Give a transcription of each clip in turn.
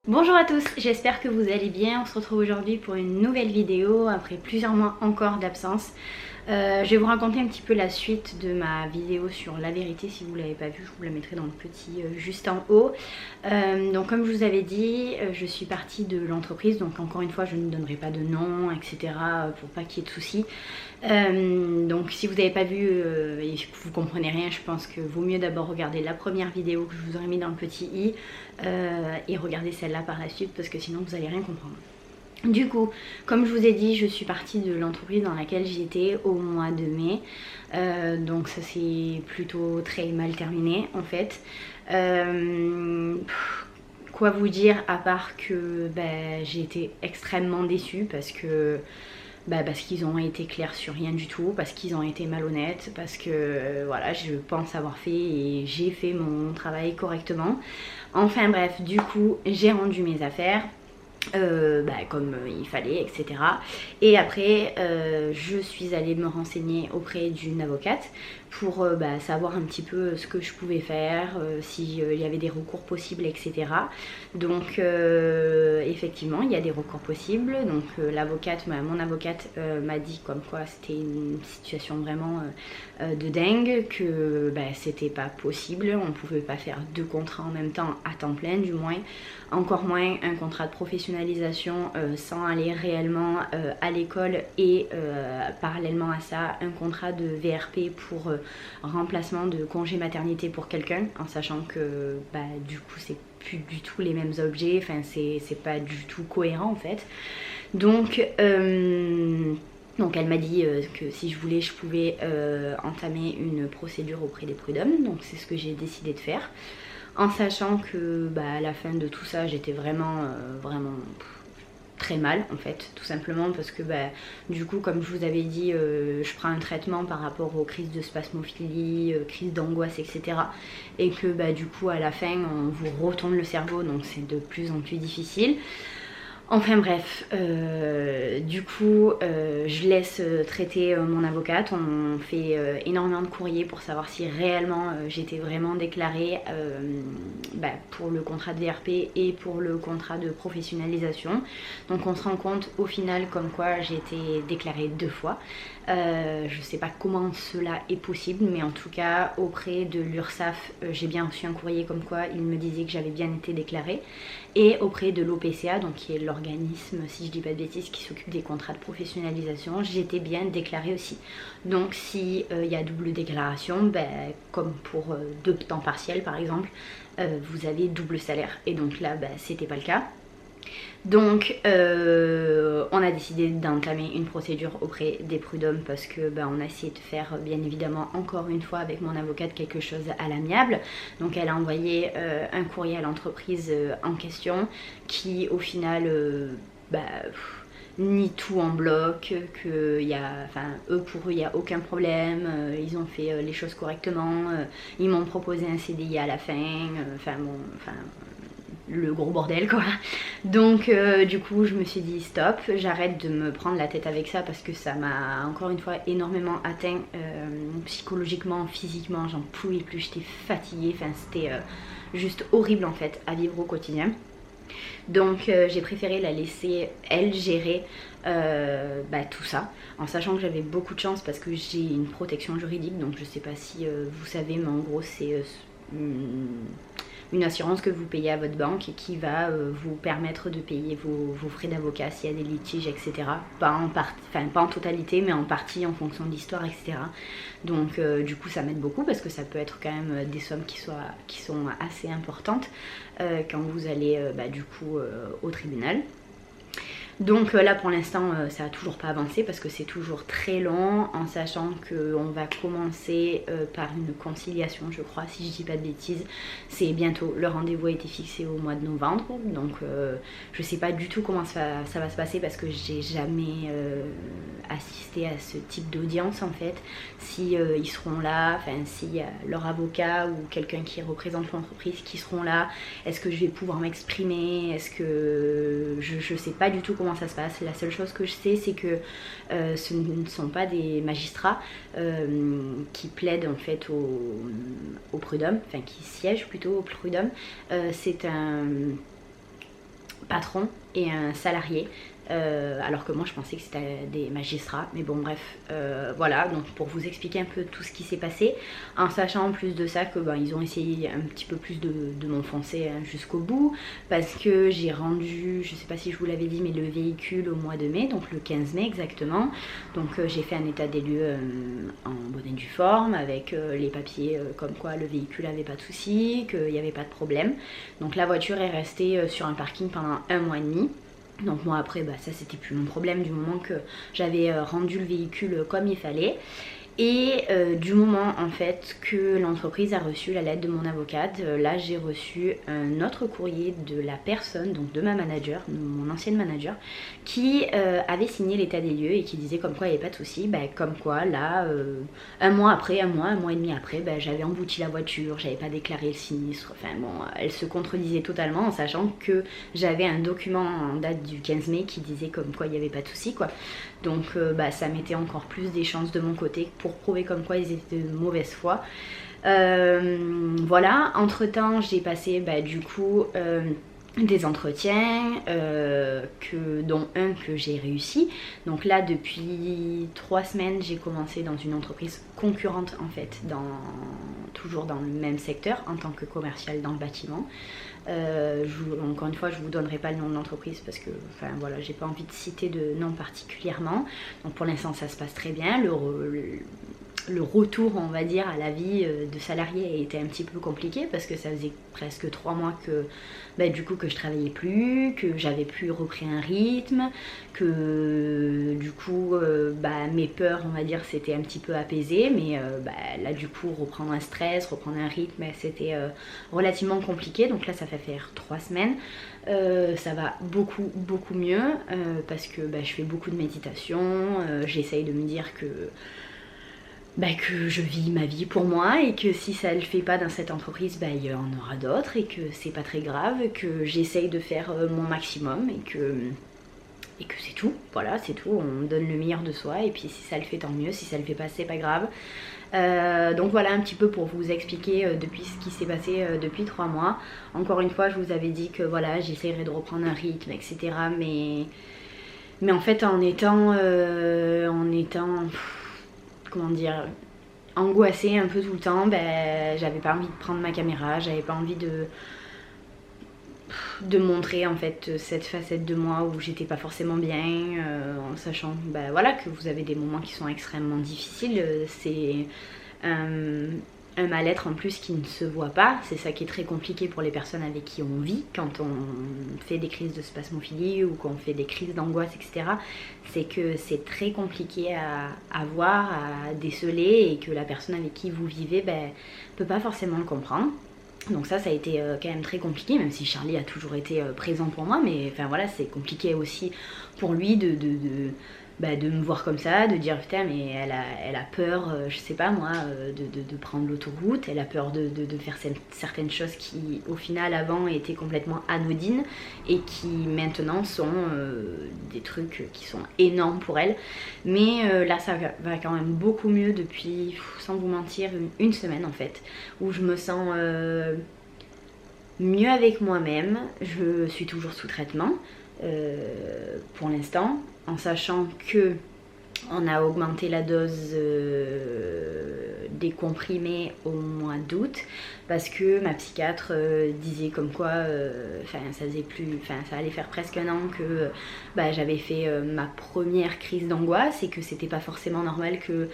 Bonjour à tous, j'espère que vous allez bien. On se retrouve aujourd'hui pour une nouvelle vidéo après plusieurs mois encore d'absence. Je vais vous raconter un petit peu la suite de ma vidéo sur la vérité. Si vous ne l'avez pas vue, je vous la mettrai dans le petit juste en haut. Donc comme je vous avais dit, je suis partie de l'entreprise. Donc encore une fois, je ne donnerai pas de nom, etc. pour pas qu'il y ait de soucis. Donc si vous n'avez pas vu et que vous comprenez rien, je pense que vaut mieux d'abord regarder la première vidéo que je vous aurais mis dans le petit i et regarder celle-là par la suite parce que sinon vous n'allez rien comprendre. Du coup, comme je vous ai dit, je suis partie de l'entreprise dans laquelle j'étais au mois de mai. Donc ça s'est plutôt très mal terminé en fait. Quoi vous dire à part que j'ai été extrêmement déçue parce qu'ils ont été clairs sur rien du tout, parce qu'ils ont été malhonnêtes, parce que voilà, je pense avoir fait et j'ai fait mon travail correctement. Enfin bref, du coup, j'ai rendu mes affaires. Comme il fallait, etc. Et après, je suis allée me renseigner auprès d'une avocate pour savoir un petit peu ce que je pouvais faire, s'il y avait des recours possibles, etc. Donc effectivement, il y a des recours possibles. Donc mon avocate m'a dit comme quoi c'était une situation vraiment de dingue, que c'était pas possible, on pouvait pas faire deux contrats en même temps à temps plein du moins, encore moins un contrat de professionnalisation sans aller réellement à l'école et parallèlement à ça un contrat de VRP pour remplacement de congé maternité pour quelqu'un, en sachant que du coup c'est plus du tout les mêmes objets, enfin c'est pas du tout cohérent en fait. Donc elle m'a dit que si je voulais, je pouvais entamer une procédure auprès des prud'hommes. Donc c'est ce que j'ai décidé de faire. En sachant que à la fin de tout ça, j'étais vraiment très mal en fait, tout simplement parce que du coup, comme je vous avais dit, je prends un traitement par rapport aux crises de spasmophilie, crises d'angoisse, etc. Et que du coup à la fin on vous retourne le cerveau, donc c'est de plus en plus difficile. Enfin bref, du coup je laisse traiter mon avocate. On fait énormément de courriers pour savoir si réellement j'étais vraiment déclarée pour le contrat de VRP et pour le contrat de professionnalisation. Donc on se rend compte au final comme quoi j'ai été déclarée 2 fois. Je sais pas comment cela est possible, mais en tout cas auprès de l'URSSAF j'ai bien reçu un courrier comme quoi il me disait que j'avais bien été déclarée, et auprès de l'OPCA, donc qui est l'organisme, si je dis pas de bêtises, qui s'occupe des contrats de professionnalisation, j'étais bien déclarée aussi. Donc si y a double déclaration, comme pour 2 temps partiels par exemple, vous avez double salaire, et donc là c'était pas le cas. Donc on a décidé d'entamer une procédure auprès des prud'hommes parce que on a essayé de faire bien évidemment encore une fois avec mon avocate quelque chose à l'amiable. Donc elle a envoyé un courrier à l'entreprise en question qui au final nie tout en bloc, que pour eux il n'y a aucun problème, ils ont fait les choses correctement, ils m'ont proposé un CDI à la fin, le gros bordel quoi. Donc du coup je me suis dit stop, j'arrête de me prendre la tête avec ça parce que ça m'a encore une fois énormément atteint psychologiquement, physiquement, j'en pouvais plus, j'étais fatiguée, c'était juste horrible en fait à vivre au quotidien. Donc j'ai préféré la laisser elle gérer tout ça, en sachant que j'avais beaucoup de chance parce que j'ai une protection juridique. Donc je sais pas si vous savez, mais en gros c'est une assurance que vous payez à votre banque et qui va vous permettre de payer vos frais d'avocat s'il y a des litiges, etc. Pas en totalité, mais en partie en fonction de l'histoire, etc. Donc du coup ça m'aide beaucoup parce que ça peut être quand même des sommes qui sont assez importantes quand vous allez au tribunal. Donc là pour l'instant ça a toujours pas avancé parce que c'est toujours très long, en sachant qu'on va commencer par une conciliation, je crois, si je dis pas de bêtises. C'est bientôt, le rendez-vous a été fixé au mois de novembre, donc je sais pas du tout comment ça va se passer parce que j'ai jamais assisté à ce type d'audience en fait. Si ils seront là, s'il y a leur avocat ou quelqu'un qui représente l'entreprise qui seront là, est-ce que je vais pouvoir m'exprimer, est-ce que je sais pas du tout comment ça se passe. La seule chose que je sais, c'est que ce ne sont pas des magistrats qui plaident en fait au prud'homme, qui siègent plutôt au prud'homme. C'est patron et un salarié. Alors que moi je pensais que c'était des magistrats, mais bon bref, voilà, donc pour vous expliquer un peu tout ce qui s'est passé, en sachant en plus de ça que ils ont essayé un petit peu plus de m'enfoncer jusqu'au bout, parce que j'ai rendu, je sais pas si je vous l'avais dit, mais le véhicule au mois de mai, donc le 15 mai exactement, donc j'ai fait un état des lieux en bonne et due forme, avec les papiers comme quoi le véhicule avait pas de soucis, qu'il n'y avait pas de problème, donc la voiture est restée sur un parking pendant 1 mois et demi. Donc moi après ça c'était plus mon problème du moment que j'avais rendu le véhicule comme il fallait. Et du moment en fait que l'entreprise a reçu la lettre de mon avocate, là j'ai reçu un autre courrier de la personne, donc de ma manager, mon ancienne manager, qui avait signé l'état des lieux et qui disait comme quoi il n'y avait pas de souci, comme quoi là, un mois et demi après, j'avais embouti la voiture, j'avais pas déclaré le sinistre, enfin bon, elle se contredisait totalement en sachant que j'avais un document en date du 15 mai qui disait comme quoi il n'y avait pas de souci quoi. Donc ça mettait encore plus des chances de mon côté pour prouver comme quoi ils étaient de mauvaise foi. Voilà, entre temps j'ai passé du coup des entretiens, dont un que j'ai réussi. Donc là depuis 3 semaines j'ai commencé dans une entreprise concurrente en fait, toujours dans le même secteur en tant que commercial dans le bâtiment. Encore une fois je vous donnerai pas le nom de l'entreprise parce que voilà, j'ai pas envie de citer de nom particulièrement. Donc pour l'instant ça se passe très bien. Le retour on va dire à la vie de salarié a été un petit peu compliqué parce que ça faisait presque 3 mois que du coup que je travaillais plus, que j'avais plus repris un rythme, que du coup mes peurs on va dire s'étaient un petit peu apaisées, mais là du coup reprendre un stress, reprendre un rythme c'était relativement compliqué. Donc là ça fait faire 3 semaines, ça va beaucoup mieux parce que je fais beaucoup de méditation, j'essaye de me dire que je vis ma vie pour moi et que si ça le fait pas dans cette entreprise, il y en aura d'autres et que c'est pas très grave, que j'essaye de faire mon maximum et que c'est tout, voilà c'est tout, on donne le meilleur de soi et puis si ça le fait tant mieux, si ça le fait pas c'est pas grave. Donc voilà un petit peu pour vous expliquer depuis ce qui s'est passé depuis 3 mois. Encore une fois je vous avais dit que voilà j'essaierai de reprendre un rythme etc, mais en fait en étant comment dire, angoissée un peu tout le temps, j'avais pas envie de prendre ma caméra, j'avais pas envie de montrer en fait cette facette de moi où j'étais pas forcément bien, en sachant voilà, que vous avez des moments qui sont extrêmement difficiles, c'est un mal-être en plus qui ne se voit pas, c'est ça qui est très compliqué pour les personnes avec qui on vit quand on fait des crises de spasmophilie ou qu'on fait des crises d'angoisse etc, c'est que c'est très compliqué à voir, à déceler et que la personne avec qui vous vivez peut pas forcément le comprendre. Donc ça a été quand même très compliqué, même si Charlie a toujours été présent pour moi, mais voilà c'est compliqué aussi pour lui de me voir comme ça, de dire putain mais elle a peur, je sais pas moi, de prendre l'autoroute, elle a peur de faire certaines choses qui au final avant étaient complètement anodines et qui maintenant sont des trucs qui sont énormes pour elle. Mais là ça va quand même beaucoup mieux depuis, sans vous mentir, une semaine en fait, où je me sens mieux avec moi-même. Je suis toujours sous traitement pour l'instant, en sachant que on a augmenté la dose des comprimés au mois d'août parce que ma psychiatre disait comme quoi ça allait faire presque 1 an que j'avais fait ma première crise d'angoisse et que c'était pas forcément normal que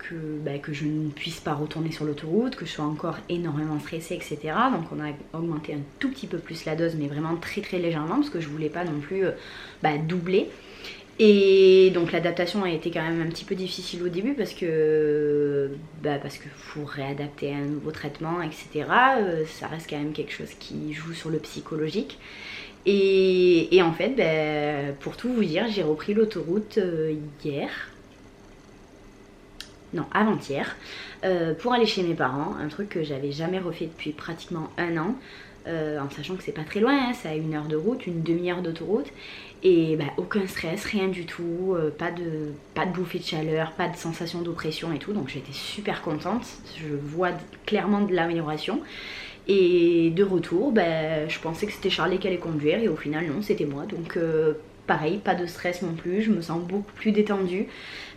je ne puisse pas retourner sur l'autoroute, que je sois encore énormément stressée, etc. Donc on a augmenté un tout petit peu plus la dose, mais vraiment très légèrement, parce que je voulais pas non plus doubler. Et donc l'adaptation a été quand même un petit peu difficile au début parce que faut réadapter un nouveau traitement, etc. Ça reste quand même quelque chose qui joue sur le psychologique. Et en fait, pour tout vous dire, j'ai repris l'autoroute avant-hier, pour aller chez mes parents, un truc que j'avais jamais refait depuis pratiquement 1 an, en sachant que c'est pas très loin, hein, c'est à 1 heure de route, une demi-heure d'autoroute, et aucun stress, rien du tout, pas de bouffée de chaleur, pas de sensation d'oppression et tout, donc j'étais super contente, je vois clairement de l'amélioration. Et de retour, je pensais que c'était Charlie qui allait conduire et au final non, c'était moi. Donc pareil, pas de stress non plus, je me sens beaucoup plus détendue.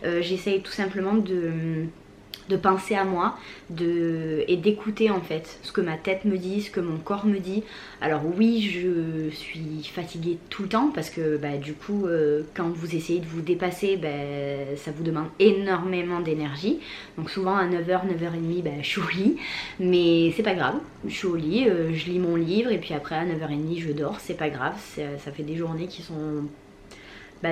J'essaye tout simplement de penser à moi et d'écouter en fait ce que ma tête me dit, ce que mon corps me dit. Alors oui, je suis fatiguée tout le temps parce que du coup quand vous essayez de vous dépasser, ça vous demande énormément d'énergie. Donc souvent à 9h, 9h30 je suis au lit, mais c'est pas grave, je suis au lit, je lis mon livre et puis après à 9h30 je dors, c'est pas grave, ça fait des journées qui sont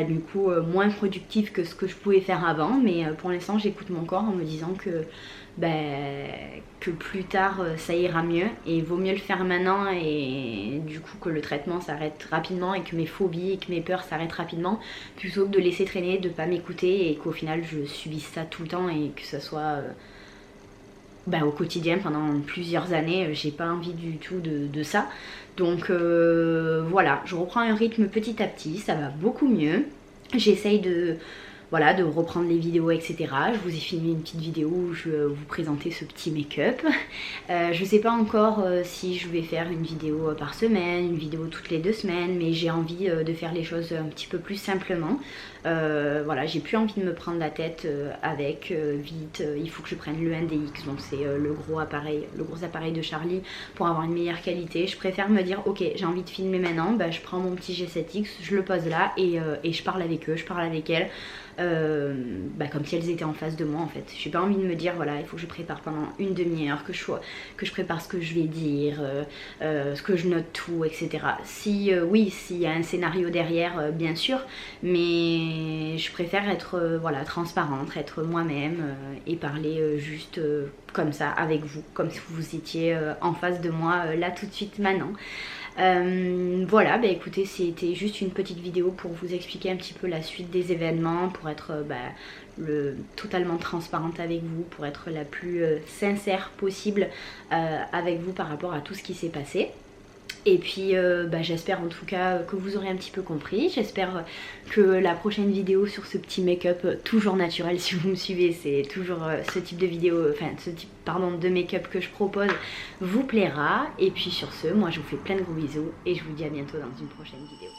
du coup moins productif que ce que je pouvais faire avant, mais pour l'instant j'écoute mon corps en me disant que plus tard ça ira mieux et vaut mieux le faire maintenant et du coup que le traitement s'arrête rapidement et que mes phobies et que mes peurs s'arrêtent rapidement plutôt que de laisser traîner, de pas m'écouter et qu'au final je subisse ça tout le temps et que ça soit au quotidien pendant plusieurs années. J'ai pas envie du tout de ça. Donc voilà, je reprends un rythme petit à petit, ça va beaucoup mieux. J'essaye de reprendre les vidéos, etc. Je vous ai filmé une petite vidéo où je vais vous présenter ce petit make-up. Je sais pas encore si je vais faire une vidéo par semaine, une vidéo toutes les 2 semaines, mais j'ai envie de faire les choses un petit peu plus simplement. Voilà, j'ai plus envie de me prendre la tête avec vite, il faut que je prenne le 1DX, donc c'est le gros appareil de Charlie pour avoir une meilleure qualité. Je préfère me dire ok, j'ai envie de filmer maintenant, je prends mon petit G7X, je le pose là et je parle avec eux, je parle avec elles. Comme si elles étaient en face de moi en fait. J'ai pas envie de me dire voilà il faut que je prépare pendant une demi-heure, que je prépare ce que je vais dire, ce que je note tout, etc. Oui, s'il y a un scénario derrière, bien sûr, mais je préfère être transparente, être moi-même et parler juste comme ça avec vous, comme si vous étiez en face de moi là tout de suite maintenant. Voilà, écoutez, c'était juste une petite vidéo pour vous expliquer un petit peu la suite des événements, pour être totalement transparente avec vous, pour être la plus sincère possible avec vous par rapport à tout ce qui s'est passé. Et puis j'espère en tout cas que vous aurez un petit peu compris. J'espère que la prochaine vidéo sur ce petit make-up toujours naturel, si vous me suivez, c'est toujours ce type de vidéo, de make-up que je propose, vous plaira. Et puis sur ce, moi je vous fais plein de gros bisous et je vous dis à bientôt dans une prochaine vidéo.